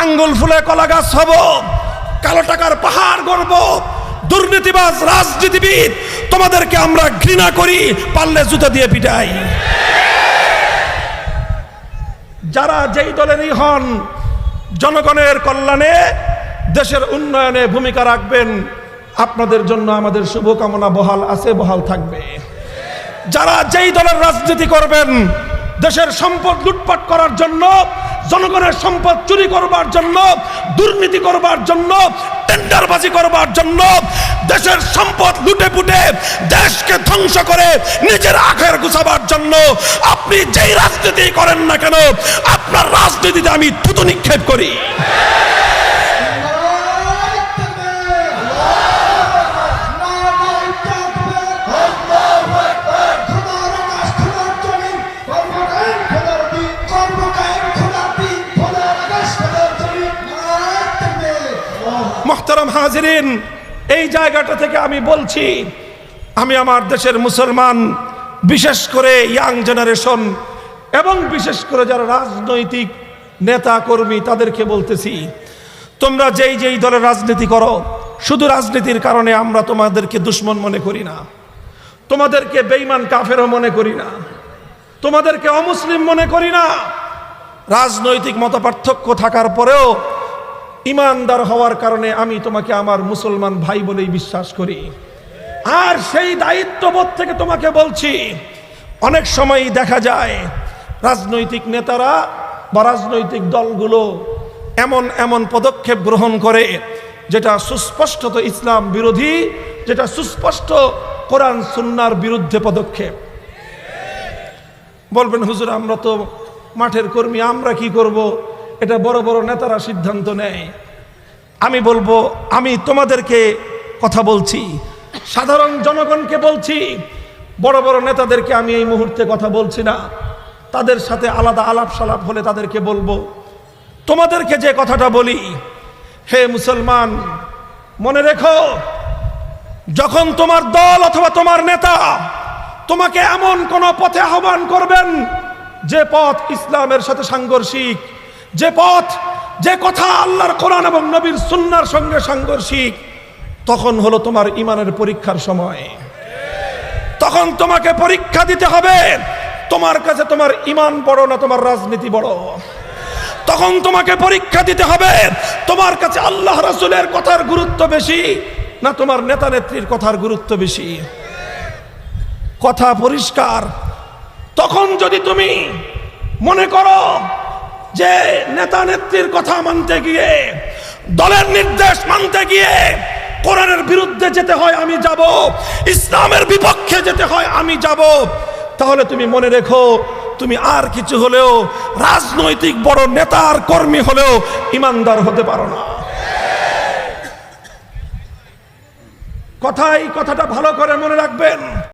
আঙ্গুল ফুলে কলা গাছ হব, কালো টাকার পাহাড় গড়ব, দুর্নীতিবাজ রাজনীতিবিদ তোমাদেরকে আমরা ঘৃণা করি, পারলে জুতা দিয়ে পিটাই। যারা যেই দলেরই হন, জনগণের কল্যাণে দেশের উন্নয়নে ভূমিকা রাখবেন, আপনাদের জন্য আমাদের শুভকামনা বহাল আছে, বহাল থাকবে। যারা যেই দলের রাজনীতি করবেন, দেশের সম্পদ লুটপাট করার জন্য, জনগণের সম্পদ চুরি করবার জন্য, দুর্নীতি করবার জন্য, টেন্ডারবাজি করবার জন্য, দেশের সম্পদ লুটে পুটে দেশকে ধ্বংস করে নিজের আখের গুছাবার জন্য আপনি যেই রাজনীতি করেন না কেন, আপনার রাজনীতিতে আমি থুতু নিক্ষেপ করি। মোহতারাম হাজিরিন, এই জায়গাটা থেকে আমি বলছি, আমি আমার দেশের মুসলমান, বিশেষ করে ইয়াং জেনারেশন এবং বিশেষ করে যারা রাজনৈতিক নেতা কর্মী, তাদেরকে বলতেছি, তোমরা যেই যেই দলের রাজনীতি করো, শুধু রাজনীতির কারণে আমরা তোমাদেরকে দুশ্মন মনে করি না, তোমাদেরকে বেঈমান কাফেরও মনে করি না, তোমাদেরকে অমুসলিম মনে করি না। রাজনৈতিক মতপার্থক্য থাকার পরেও ইমানদার হওয়ার কারণে আমি তোমাকে আমার মুসলমান ভাই বলেই বিশ্বাস করি। আর সেই দায়িত্ববোধ থেকে তোমাকে বলছি, অনেক সময়ই দেখা যায় রাজনৈতিক নেতারা বা রাজনৈতিক দলগুলো এমন এমন পদক্ষেপ গ্রহণ করে যেটা সুস্পষ্টত ইসলাম বিরোধী, যেটা সুস্পষ্ট কোরআন সুন্নাহর বিরুদ্ধে পদক্ষেপ। বলবেন হুজুর, আমরা তো মাঠের কর্মী, আমরা কি করব? এটা বড় বড় নেতারা সিদ্ধান্ত নেয়। আমি বলবো, আমি তোমাদেরকে কথা বলছি, সাধারণ জনগণকে বলছি, বড় বড় নেতাদেরকে আমি এই মুহূর্তে কথা বলছি না, তাদের সাথে আলাদা আলাপ সালাপ হলে তাদেরকে বলবো। তোমাদেরকে যে কথাটা বলি, হে মুসলমান, মনে রেখো, যখন তোমার দল অথবা তোমার নেতা তোমাকে এমন কোন পথে আহ্বান করবেন যে পথ ইসলামের সাথে সাংঘর্ষিক, যে পথ, যে কথা আল্লাহর কোরআন এবং নবীর সুন্নাহর সঙ্গে সাংঘর্ষিক, তখন হলো তোমার ঈমানের পরীক্ষার সময়। তখন তোমাকে পরীক্ষা দিতে হবে, তোমার কাছে তোমার ঈমান বড় না তোমার রাজনীতি বড়। তখন তোমাকে পরীক্ষা দিতে হবে, তোমার কাছে আল্লাহ রাসূলের কথার গুরুত্ব বেশি না তোমার নেতা নেত্রীর কথার গুরুত্ব বেশি। কথা পরিষ্কার। তখন যদি তুমি মনে করো যে নেতা নেত্রীর কথা মানতে গিয়ে, দলের নির্দেশ মানতে গিয়ে কোরআনের বিরুদ্ধে যেতে হয় আমি যাব, ইসলামের বিপক্ষে যেতে হয় আমি যাব, তাহলে তুমি মনে রেখো, তুমি আর কিছু হলেও রাজনৈতিক বড় নেতার কর্মী হলেও ইমানদার হতে পারো না। কথাটা ভালো করে মনে রাখবেন।